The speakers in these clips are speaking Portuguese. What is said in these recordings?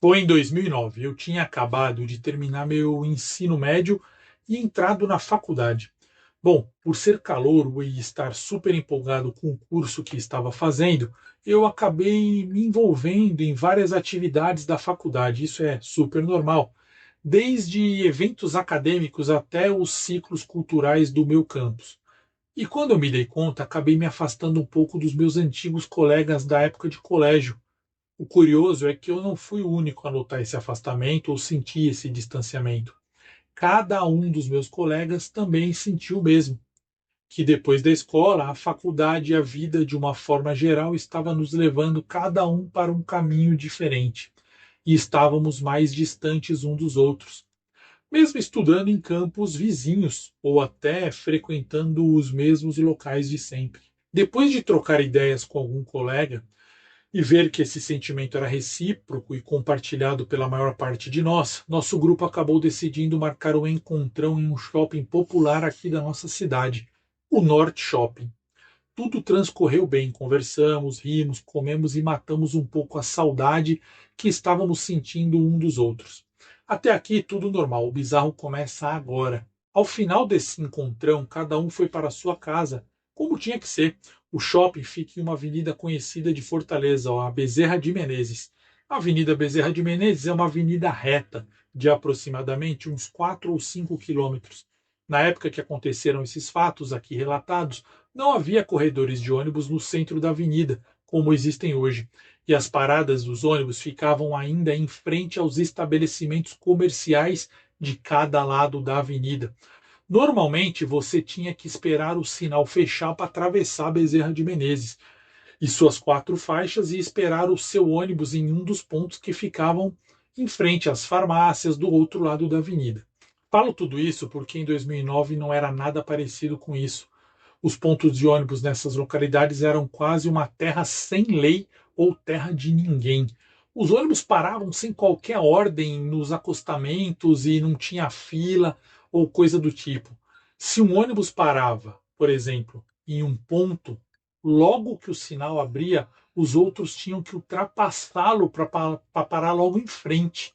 Foi em 2009. Eu tinha acabado de terminar meu ensino médio e entrado na faculdade. Bom, por ser calouro e estar super empolgado com o curso que estava fazendo, eu acabei me envolvendo em várias atividades da faculdade. Isso é super normal, desde eventos acadêmicos até os ciclos culturais do meu campus. E quando eu me dei conta, acabei me afastando um pouco dos meus antigos colegas da época de colégio. O curioso é que eu não fui o único a notar esse afastamento ou sentir esse distanciamento. Cada um dos meus colegas também sentiu o mesmo, que depois da escola, a faculdade e a vida de uma forma geral estava nos levando cada um para um caminho diferente e estávamos mais distantes um dos outros, mesmo estudando em campos vizinhos ou até frequentando os mesmos locais de sempre. Depois de trocar ideias com algum colega, e ver que esse sentimento era recíproco e compartilhado pela maior parte de nós, nosso grupo acabou decidindo marcar um encontrão em um shopping popular aqui da nossa cidade, o Norte Shopping. Tudo transcorreu bem, conversamos, rimos, comemos e matamos um pouco a saudade que estávamos sentindo um dos outros. Até aqui tudo normal, o bizarro começa agora. Ao final desse encontrão, cada um foi para a sua casa, como tinha que ser. O shopping fica em uma avenida conhecida de Fortaleza, a Bezerra de Menezes. A Avenida Bezerra de Menezes é uma avenida reta, de aproximadamente uns 4 ou 5 quilômetros. Na época que aconteceram esses fatos aqui relatados, não havia corredores de ônibus no centro da avenida, como existem hoje, e as paradas dos ônibus ficavam ainda em frente aos estabelecimentos comerciais de cada lado da avenida. Normalmente você tinha que esperar o sinal fechar para atravessar a Bezerra de Menezes e suas quatro faixas e esperar o seu ônibus em um dos pontos que ficavam em frente às farmácias do outro lado da avenida. Falo tudo isso porque em 2009 não era nada parecido com isso. Os pontos de ônibus nessas localidades eram quase uma terra sem lei ou terra de ninguém. Os ônibus paravam sem qualquer ordem nos acostamentos e não tinha fila ou coisa do tipo. Se um ônibus parava, por exemplo, em um ponto, logo que o sinal abria, os outros tinham que ultrapassá-lo para parar logo em frente.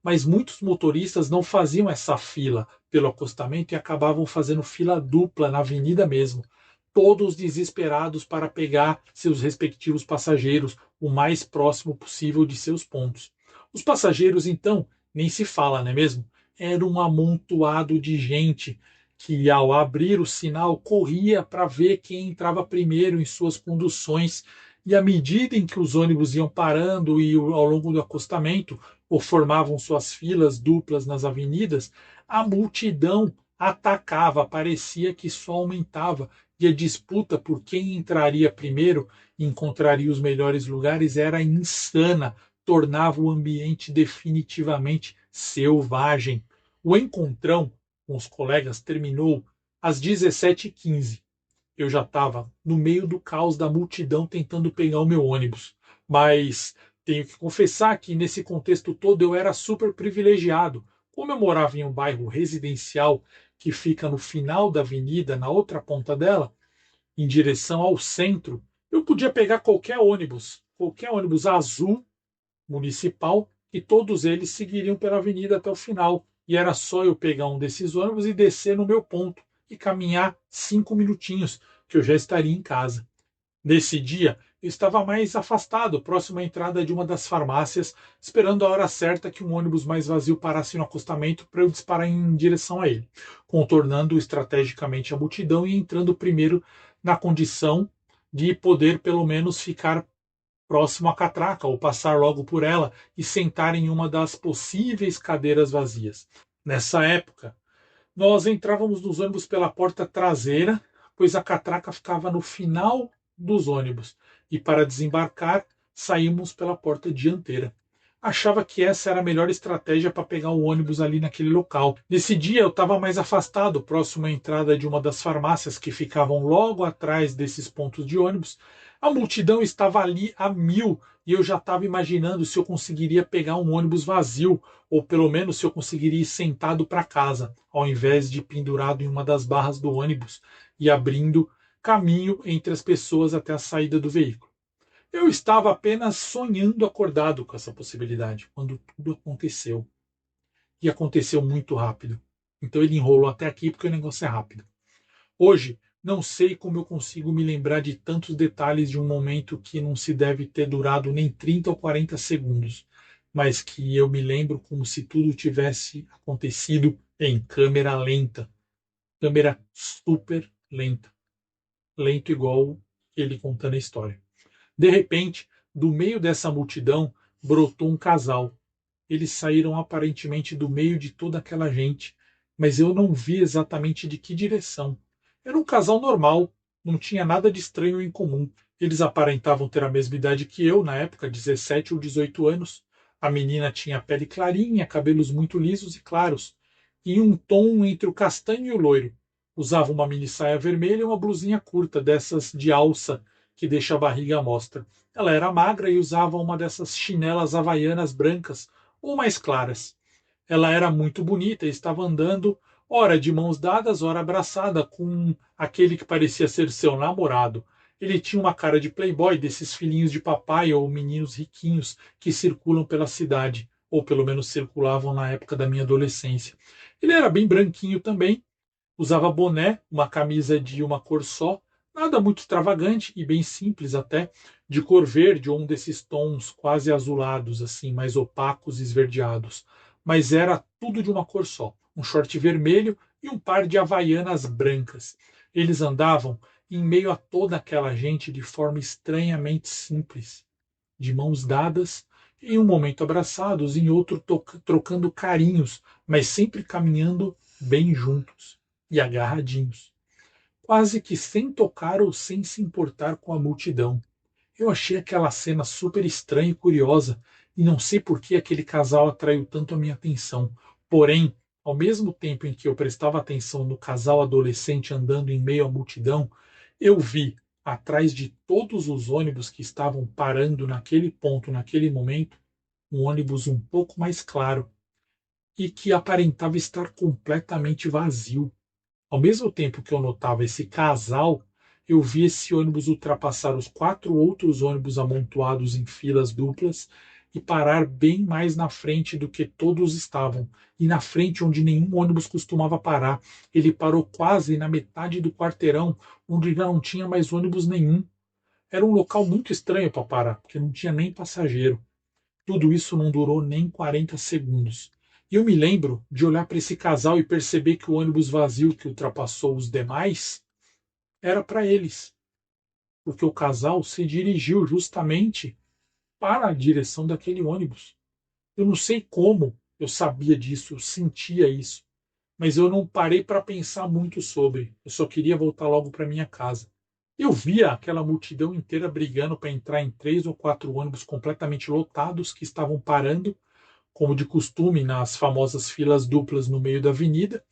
Mas muitos motoristas não faziam essa fila pelo acostamento e acabavam fazendo fila dupla na avenida mesmo, todos desesperados para pegar seus respectivos passageiros o mais próximo possível de seus pontos. Os passageiros, então, nem se fala, não é mesmo? Era um amontoado de gente que, ao abrir o sinal, corria para ver quem entrava primeiro em suas conduções. E à medida em que os ônibus iam parando e ao longo do acostamento, ou formavam suas filas duplas nas avenidas, a multidão atacava, parecia que só aumentava, e a disputa por quem entraria primeiro e encontraria os melhores lugares era insana, tornava o ambiente definitivamente selvagem. O encontrão com os colegas terminou às 17h15. Eu já estava no meio do caos da multidão tentando pegar o meu ônibus. Mas tenho que confessar que nesse contexto todo eu era super privilegiado. Como eu morava em um bairro residencial que fica no final da avenida, na outra ponta dela, em direção ao centro, eu podia pegar qualquer ônibus azul municipal, e todos eles seguiriam pela avenida até o final. E era só eu pegar um desses ônibus e descer no meu ponto e caminhar 5 minutinhos, que eu já estaria em casa. Nesse dia, eu estava mais afastado, próximo à entrada de uma das farmácias, esperando a hora certa que um ônibus mais vazio parasse no acostamento para eu disparar em direção a ele, contornando estrategicamente a multidão e entrando primeiro na condição de poder pelo menos ficar próximo à catraca ou passar logo por ela e sentar em uma das possíveis cadeiras vazias. Nessa época, nós entrávamos nos ônibus pela porta traseira, pois a catraca ficava no final dos ônibus, e para desembarcar, saímos pela porta dianteira. Achava que essa era a melhor estratégia para pegar o ônibus ali naquele local. Nesse dia eu estava mais afastado, próximo à entrada de uma das farmácias que ficavam logo atrás desses pontos de ônibus. A multidão estava ali a mil e eu já estava imaginando se eu conseguiria pegar um ônibus vazio ou pelo menos se eu conseguiria ir sentado para casa, ao invés de pendurado em uma das barras do ônibus e abrindo caminho entre as pessoas até a saída do veículo. Eu estava apenas sonhando acordado com essa possibilidade, quando tudo aconteceu. E aconteceu muito rápido. Então ele enrolou até aqui porque o negócio é rápido. Hoje, não sei como eu consigo me lembrar de tantos detalhes de um momento que não se deve ter durado nem 30 ou 40 segundos, mas que eu me lembro como se tudo tivesse acontecido em câmera lenta, câmera super lenta, lento igual ele contando a história. De repente, do meio dessa multidão, brotou um casal. Eles saíram aparentemente do meio de toda aquela gente, mas eu não vi exatamente de que direção. Era um casal normal, não tinha nada de estranho em comum. Eles aparentavam ter a mesma idade que eu, na época, 17 ou 18 anos. A menina tinha pele clarinha, cabelos muito lisos e claros, e um tom entre o castanho e o loiro. Usava uma mini saia vermelha e uma blusinha curta, dessas de alça, que deixa a barriga à mostra. Ela era magra e usava uma dessas chinelas havaianas brancas ou mais claras. Ela era muito bonita e estava andando, ora de mãos dadas, ora abraçada, com aquele que parecia ser seu namorado. Ele tinha uma cara de playboy, desses filhinhos de papai ou meninos riquinhos que circulam pela cidade, ou pelo menos circulavam na época da minha adolescência. Ele era bem branquinho também, usava boné, uma camisa de uma cor só, nada muito extravagante e bem simples até, de cor verde ou um desses tons quase azulados, assim, mais opacos e esverdeados. Mas era tudo de uma cor só, um short vermelho e um par de havaianas brancas. Eles andavam em meio a toda aquela gente de forma estranhamente simples, de mãos dadas, em um momento abraçados, em outro trocando carinhos, mas sempre caminhando bem juntos e agarradinhos, quase que sem tocar ou sem se importar com a multidão. Eu achei aquela cena super estranha e curiosa, e não sei por que aquele casal atraiu tanto a minha atenção. Porém, ao mesmo tempo em que eu prestava atenção no casal adolescente andando em meio à multidão, eu vi, atrás de todos os ônibus que estavam parando naquele ponto, naquele momento, um ônibus um pouco mais claro e que aparentava estar completamente vazio. Ao mesmo tempo que eu notava esse casal, eu vi esse ônibus ultrapassar os 4 outros ônibus amontoados em filas duplas e parar bem mais na frente do que todos estavam. E na frente, onde nenhum ônibus costumava parar, ele parou quase na metade do quarteirão, onde já não tinha mais ônibus nenhum. Era um local muito estranho para parar, porque não tinha nem passageiro. Tudo isso não durou nem 40 segundos. E eu me lembro de olhar para esse casal e perceber que o ônibus vazio que ultrapassou os demais era para eles, porque o casal se dirigiu justamente para a direção daquele ônibus. Eu não sei como eu sabia disso, eu sentia isso, mas eu não parei para pensar muito sobre. Eu só queria voltar logo para minha casa. Eu via aquela multidão inteira brigando para entrar em 3 ou 4 ônibus completamente lotados que estavam parando como de costume, nas famosas filas duplas no meio da avenida,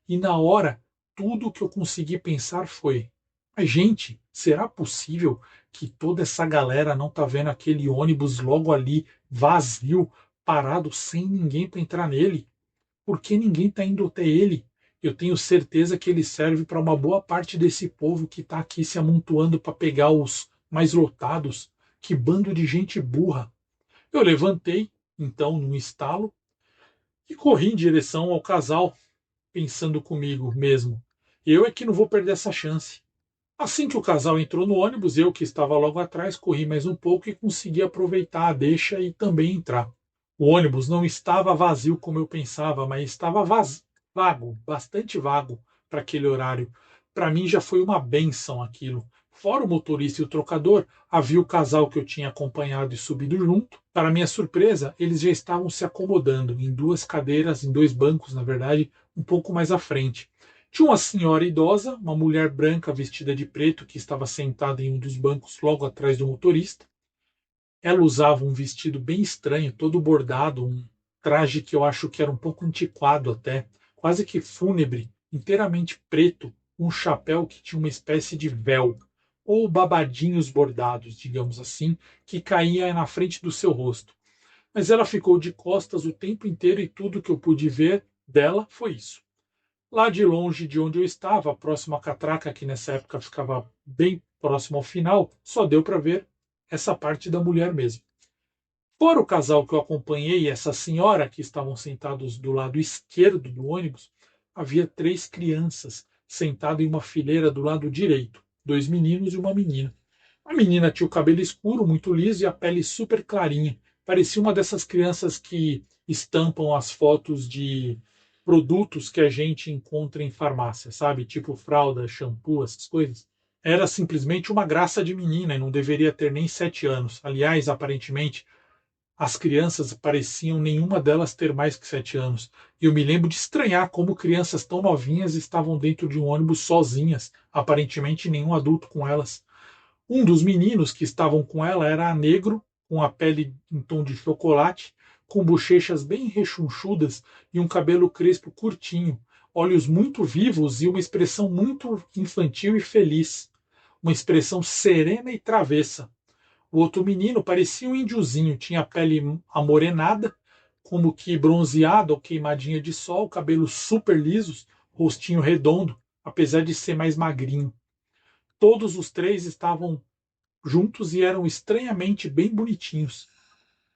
e na hora, tudo o que eu consegui pensar foi: mas, gente, será possível que toda essa galera não está vendo aquele ônibus logo ali, vazio, parado, sem ninguém para entrar nele? Por que ninguém está indo até ele? Eu tenho certeza que ele serve para uma boa parte desse povo que está aqui se amontoando para pegar os mais lotados. Que bando de gente burra! Eu levantei, então, num estalo, e corri em direção ao casal, pensando comigo mesmo: eu é que não vou perder essa chance. Assim que o casal entrou no ônibus, eu que estava logo atrás corri mais um pouco e consegui aproveitar a deixa e também entrar. O ônibus não estava vazio como eu pensava, mas estava vago, bastante vago para aquele horário. Para mim já foi uma benção aquilo. Fora o motorista e o trocador, havia o casal que eu tinha acompanhado e subido junto. Para minha surpresa, eles já estavam se acomodando em 2 cadeiras, em 2 bancos, na verdade, um pouco mais à frente. Tinha uma senhora idosa, uma mulher branca vestida de preto, que estava sentada em um dos bancos logo atrás do motorista. Ela usava um vestido bem estranho, todo bordado, um traje que eu acho que era um pouco antiquado até, quase que fúnebre, inteiramente preto, um chapéu que tinha uma espécie de véu, ou babadinhos bordados, digamos assim, que caía na frente do seu rosto. Mas ela ficou de costas o tempo inteiro e tudo que eu pude ver dela foi isso. Lá de longe de onde eu estava, próximo à catraca, que nessa época ficava bem próximo ao final, só deu para ver essa parte da mulher mesmo. Fora o casal que eu acompanhei e essa senhora que estavam sentados do lado esquerdo do ônibus, havia 3 crianças sentadas em uma fileira do lado direito, 2 meninos e uma menina. A menina tinha o cabelo escuro, muito liso e a pele super clarinha. Parecia uma dessas crianças que estampam as fotos de produtos que a gente encontra em farmácia, sabe? Tipo fralda, shampoo, essas coisas. Era simplesmente uma graça de menina e não deveria ter nem 7 anos. Aliás, aparentemente, as crianças pareciam nenhuma delas ter mais que 7 anos. E eu me lembro de estranhar como crianças tão novinhas estavam dentro de um ônibus sozinhas, aparentemente nenhum adulto com elas. Um dos meninos que estavam com ela era negro, com a pele em tom de chocolate, com bochechas bem rechonchudas e um cabelo crespo curtinho, olhos muito vivos e uma expressão muito infantil e feliz. Uma expressão serena e travessa. O outro menino parecia um índiozinho, tinha a pele amorenada, como que bronzeada ou queimadinha de sol, cabelos super lisos, rostinho redondo, apesar de ser mais magrinho. Todos os 3 estavam juntos e eram estranhamente bem bonitinhos.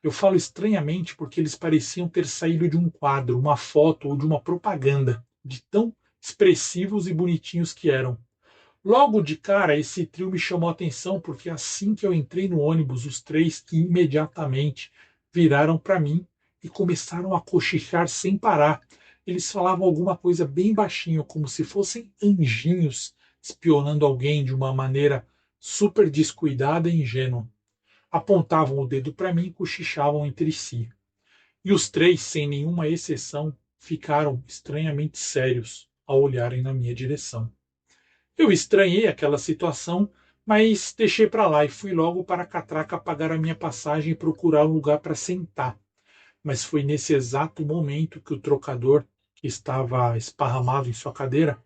Eu falo estranhamente porque eles pareciam ter saído de um quadro, uma foto ou de uma propaganda, de tão expressivos e bonitinhos que eram. Logo de cara, esse trio me chamou a atenção porque assim que eu entrei no ônibus, os 3 imediatamente viraram para mim e começaram a cochichar sem parar. Eles falavam alguma coisa bem baixinho, como se fossem anjinhos espionando alguém de uma maneira super descuidada e ingênua. Apontavam o dedo para mim e cochichavam entre si. E os 3, sem nenhuma exceção, ficaram estranhamente sérios ao olharem na minha direção. Eu estranhei aquela situação, mas deixei para lá e fui logo para a catraca pagar a minha passagem e procurar um lugar para sentar. Mas foi nesse exato momento que o trocador, que estava esparramado em sua cadeira,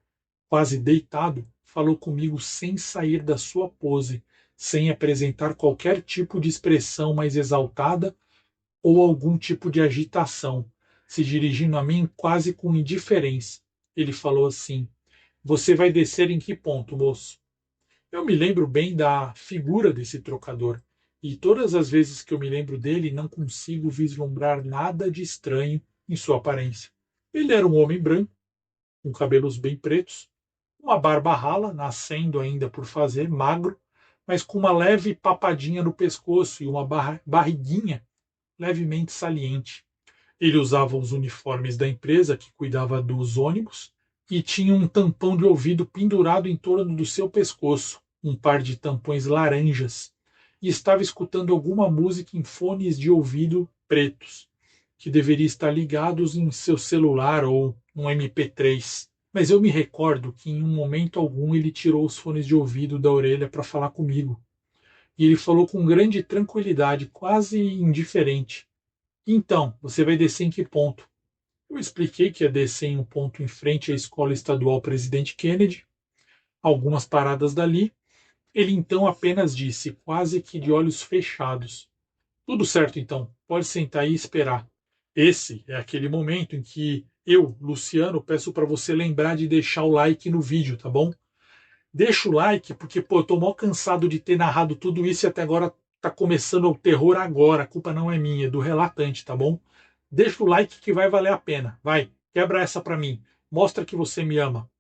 quase deitado, falou comigo sem sair da sua pose, sem apresentar qualquer tipo de expressão mais exaltada ou algum tipo de agitação, se dirigindo a mim quase com indiferença. Ele falou assim: Você vai descer em que ponto, moço? Eu me lembro bem da figura desse trocador, e todas as vezes que eu me lembro dele, não consigo vislumbrar nada de estranho em sua aparência. Ele era um homem branco, com cabelos bem pretos, uma barba rala, nascendo ainda por fazer, magro, mas com uma leve papadinha no pescoço e uma barriguinha levemente saliente. Ele usava os uniformes da empresa que cuidava dos ônibus e tinha um tampão de ouvido pendurado em torno do seu pescoço, um par de tampões laranjas, e estava escutando alguma música em fones de ouvido pretos, que deveria estar ligados em seu celular ou um MP3. Mas eu me recordo que em um momento algum ele tirou os fones de ouvido da orelha para falar comigo. E ele falou com grande tranquilidade, quase indiferente. Então, você vai descer em que ponto? Eu expliquei que ia descer em um ponto em frente à Escola Estadual Presidente Kennedy, algumas paradas dali. Ele então apenas disse, quase que de olhos fechados: Tudo certo então, pode sentar aí e esperar. Esse é aquele momento em que eu, Luciano, peço para você lembrar de deixar o like no vídeo, tá bom? Deixa o like, porque, pô, eu tô mó cansado de ter narrado tudo isso e até agora tá começando o terror agora. A culpa não é minha, é do relatante, tá bom? Deixa o like que vai valer a pena. Vai, quebra essa pra mim. Mostra que você me ama.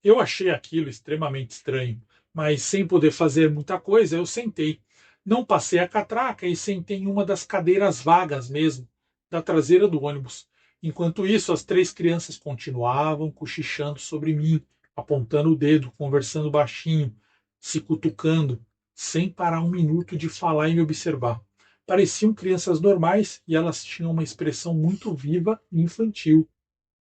Eu achei aquilo extremamente estranho, mas sem poder fazer muita coisa, eu sentei. Não passei a catraca e sentei em uma das cadeiras vagas mesmo, da traseira do ônibus. Enquanto isso, as 3 crianças continuavam cochichando sobre mim, apontando o dedo, conversando baixinho, se cutucando, sem parar um minuto de falar e me observar. Pareciam crianças normais e elas tinham uma expressão muito viva e infantil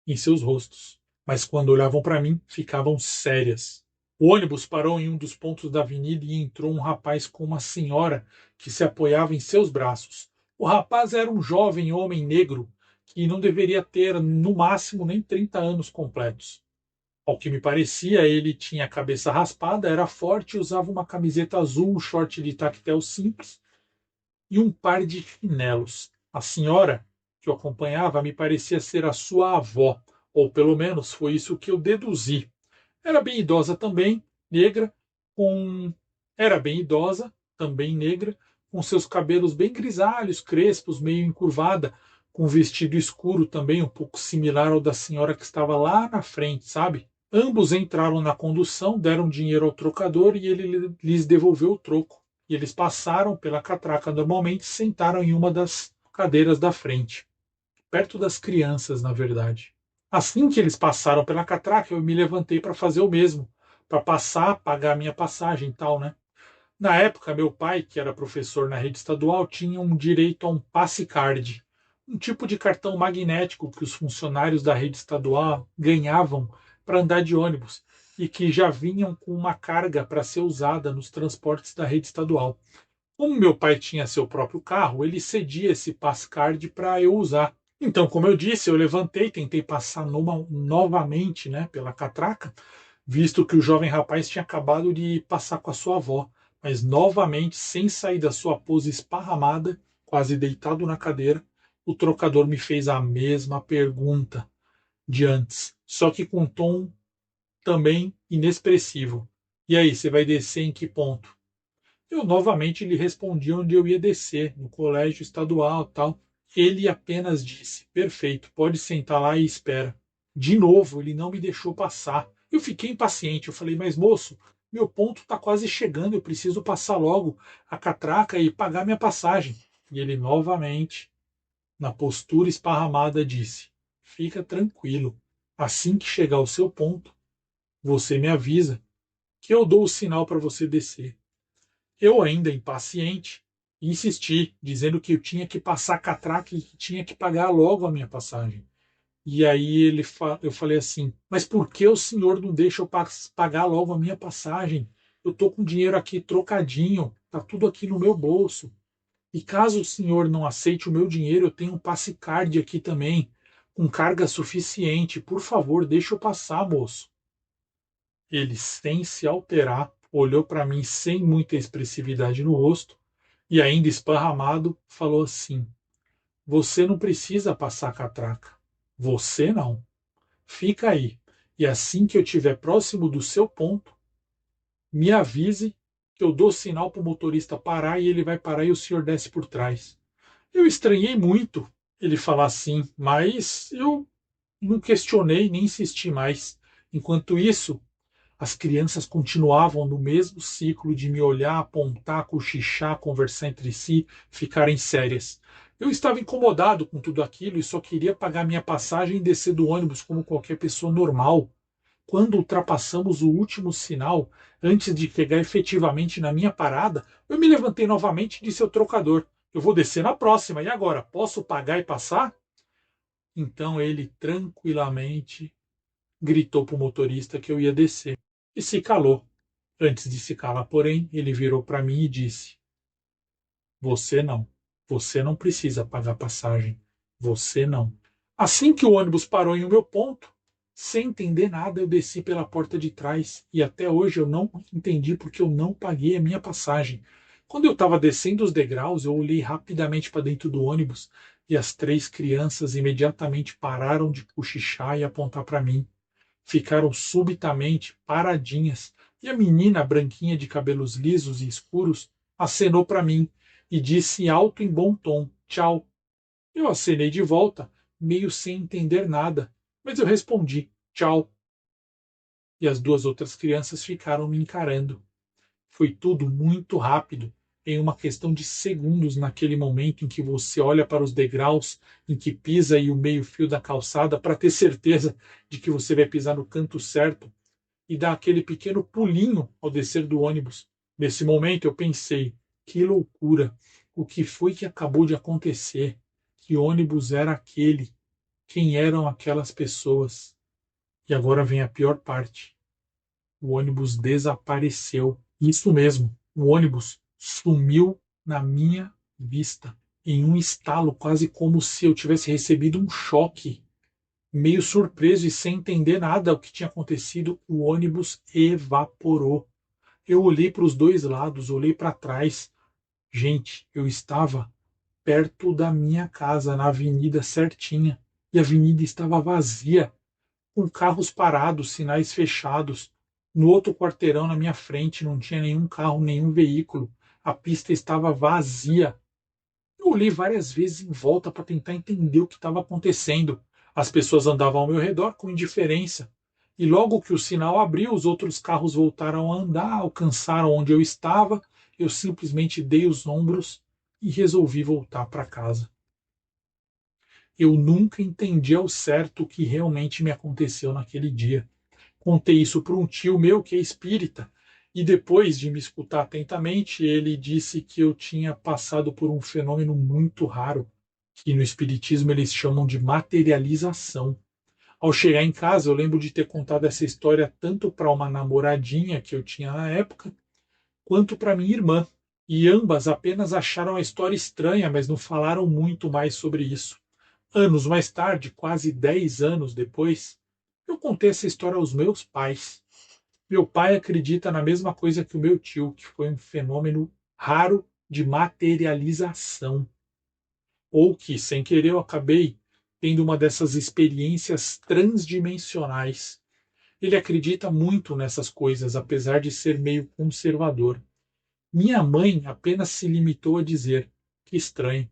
em seus rostos, mas quando olhavam para mim, ficavam sérias. O ônibus parou em um dos pontos da avenida e entrou um rapaz com uma senhora que se apoiava em seus braços. O rapaz era um jovem homem negro que não deveria ter, no máximo, nem 30 anos completos. Ao que me parecia, ele tinha a cabeça raspada, era forte e usava uma camiseta azul, um short de tactel simples e um par de chinelos. A senhora que o acompanhava me parecia ser a sua avó, ou pelo menos foi isso que eu deduzi. Era bem idosa também, negra, com. Era bem idosa também negra, com seus cabelos bem grisalhos, crespos, meio encurvada, com um vestido escuro também, um pouco similar ao da senhora que estava lá na frente, sabe? Ambos entraram na condução, deram dinheiro ao trocador e ele lhes devolveu o troco. E eles passaram pela catraca normalmente e sentaram em uma das cadeiras da frente, perto das crianças, na verdade. Assim que eles passaram pela catraca, eu me levantei para fazer o mesmo, para passar, pagar a minha passagem e tal, né? Na época, meu pai, que era professor na rede estadual, tinha um direito a um passe card, um tipo de cartão magnético que os funcionários da rede estadual ganhavam para andar de ônibus e que já vinham com uma carga para ser usada nos transportes da rede estadual. Como meu pai tinha seu próprio carro, ele cedia esse passe card para eu usar. Então, como eu disse, eu levantei, tentei passar novamente, né, pela catraca, visto que o jovem rapaz tinha acabado de passar com a sua avó, mas novamente, sem sair da sua pose esparramada, quase deitado na cadeira, o trocador me fez a mesma pergunta de antes, só que com um tom também inexpressivo. E aí, você vai descer em que ponto? Eu novamente lhe respondi onde eu ia descer, no colégio estadual, tal. Ele apenas disse: "Perfeito, pode sentar lá e espera." De novo, ele não me deixou passar. Eu fiquei impaciente. Eu falei: "Mas moço, meu ponto está quase chegando, eu preciso passar logo a catraca e pagar minha passagem." E ele novamente, na postura esparramada, disse: "Fica tranquilo. Assim que chegar ao seu ponto, você me avisa que eu dou o sinal para você descer." Eu, ainda impaciente, insisti, dizendo que eu tinha que passar a catraca e que tinha que pagar logo a minha passagem. E aí eu falei assim: "Mas por que o senhor não deixa eu pagar logo a minha passagem? Eu estou com dinheiro aqui trocadinho, está tudo aqui no meu bolso. E caso o senhor não aceite o meu dinheiro, eu tenho um passe card aqui também, com carga suficiente. Por favor, deixa eu passar, moço." Ele, sem se alterar, olhou para mim sem muita expressividade no rosto e, ainda esparramado, falou assim: "Você não precisa passar a catraca. Você não. Fica aí. E assim que eu estiver próximo do seu ponto, me avise que eu dou sinal para o motorista parar e ele vai parar e o senhor desce por trás." Eu estranhei muito ele falar assim, mas eu não questionei nem insisti mais. Enquanto isso, as crianças continuavam no mesmo ciclo de me olhar, apontar, cochichar, conversar entre si, ficarem sérias. Eu estava incomodado com tudo aquilo e só queria pagar minha passagem e descer do ônibus como qualquer pessoa normal. Quando ultrapassamos o último sinal, antes de chegar efetivamente na minha parada, eu me levantei novamente e disse ao trocador: "Eu vou descer na próxima, e agora? Posso pagar e passar?" Então ele tranquilamente gritou para o motorista que eu ia descer e se calou. Antes de se calar, porém, ele virou para mim e disse: "Você não. Você não precisa pagar passagem. Você não." Assim que o ônibus parou em o meu ponto, sem entender nada, eu desci pela porta de trás e até hoje eu não entendi porque eu não paguei a minha passagem. Quando eu estava descendo os degraus, eu olhei rapidamente para dentro do ônibus e as três crianças imediatamente pararam de cochichar e apontar para mim. Ficaram subitamente paradinhas, e a menina branquinha de cabelos lisos e escuros acenou para mim e disse alto em bom tom: "Tchau." Eu acenei de volta, meio sem entender nada, mas eu respondi: "Tchau." E as duas outras crianças ficaram me encarando. Foi tudo muito rápido, em uma questão de segundos, naquele momento em que você olha para os degraus em que pisa e o meio-fio da calçada para ter certeza de que você vai pisar no canto certo e dá aquele pequeno pulinho ao descer do ônibus. Nesse momento eu pensei: que loucura! O que foi que acabou de acontecer? Que ônibus era aquele? Quem eram aquelas pessoas? E agora vem a pior parte. O ônibus desapareceu. Isso mesmo, o ônibus sumiu na minha vista. Em um estalo, quase como se eu tivesse recebido um choque. Meio surpreso e sem entender nada o que tinha acontecido, o ônibus evaporou. Eu olhei para os dois lados, olhei para trás. Gente, eu estava perto da minha casa, na avenida certinha, e a avenida estava vazia, com carros parados, sinais fechados. No outro quarteirão, na minha frente, não tinha nenhum carro, nenhum veículo. A pista estava vazia. Eu olhei várias vezes em volta para tentar entender o que estava acontecendo. As pessoas andavam ao meu redor com indiferença. E logo que o sinal abriu, os outros carros voltaram a andar, alcançaram onde eu estava. Eu simplesmente dei os ombros e resolvi voltar para casa. Eu nunca entendi ao certo o que realmente me aconteceu naquele dia. Contei isso para um tio meu que é espírita, e depois de me escutar atentamente, ele disse que eu tinha passado por um fenômeno muito raro, que no espiritismo eles chamam de materialização. Ao chegar em casa, eu lembro de ter contado essa história tanto para uma namoradinha que eu tinha na época, quanto para minha irmã. E ambas apenas acharam a história estranha, mas não falaram muito mais sobre isso. Anos mais tarde, quase 10 anos depois, eu contei essa história aos meus pais. Meu pai acredita na mesma coisa que o meu tio, que foi um fenômeno raro de materialização. Ou que, sem querer, eu acabei tendo uma dessas experiências transdimensionais. Ele acredita muito nessas coisas, apesar de ser meio conservador. Minha mãe apenas se limitou a dizer: que estranho.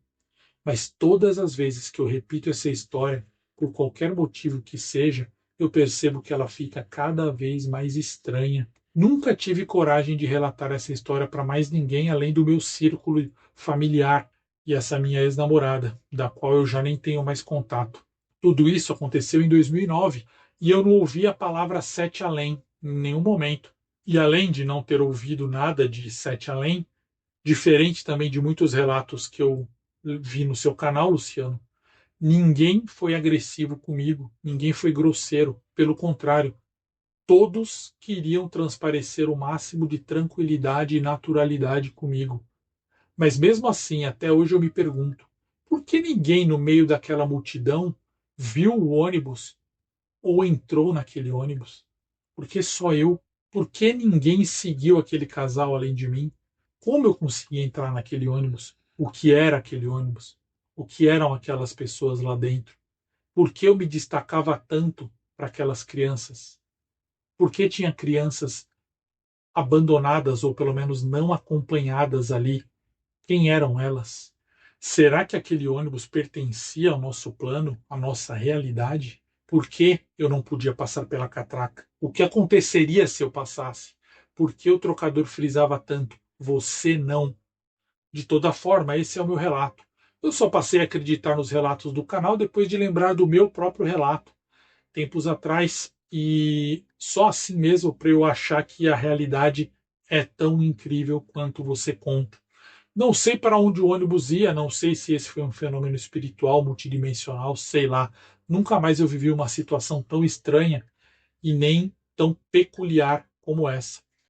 Mas todas as vezes que eu repito essa história, por qualquer motivo que seja, eu percebo que ela fica cada vez mais estranha. Nunca tive coragem de relatar essa história para mais ninguém além do meu círculo familiar e essa minha ex-namorada, da qual eu já nem tenho mais contato. Tudo isso aconteceu em 2009 e eu não ouvi a palavra Sete Além em nenhum momento. E além de não ter ouvido nada de Sete Além, diferente também de muitos relatos que eu vi no seu canal, Luciano, ninguém foi agressivo comigo, ninguém foi grosseiro. Pelo contrário, todos queriam transparecer o máximo de tranquilidade e naturalidade comigo. Mas mesmo assim, até hoje eu me pergunto: por que ninguém no meio daquela multidão viu o ônibus ou entrou naquele ônibus? Por que só eu? Por que ninguém seguiu aquele casal além de mim? Como eu consegui entrar naquele ônibus? O que era aquele ônibus? O que eram aquelas pessoas lá dentro? Por que eu me destacava tanto para aquelas crianças? Por que tinha crianças abandonadas ou pelo menos não acompanhadas ali? Quem eram elas? Será que aquele ônibus pertencia ao nosso plano, à nossa realidade? Por que eu não podia passar pela catraca? O que aconteceria se eu passasse? Por que o trocador frisava tanto? Você não. De toda forma, esse é o meu relato. Eu só passei a acreditar nos relatos do canal depois de lembrar do meu próprio relato, tempos atrás, e só assim mesmo para eu achar que a realidade é tão incrível quanto você conta. Não sei para onde o ônibus ia, não sei se esse foi um fenômeno espiritual, multidimensional, sei lá. Nunca mais eu vivi uma situação tão estranha e nem tão peculiar como essa.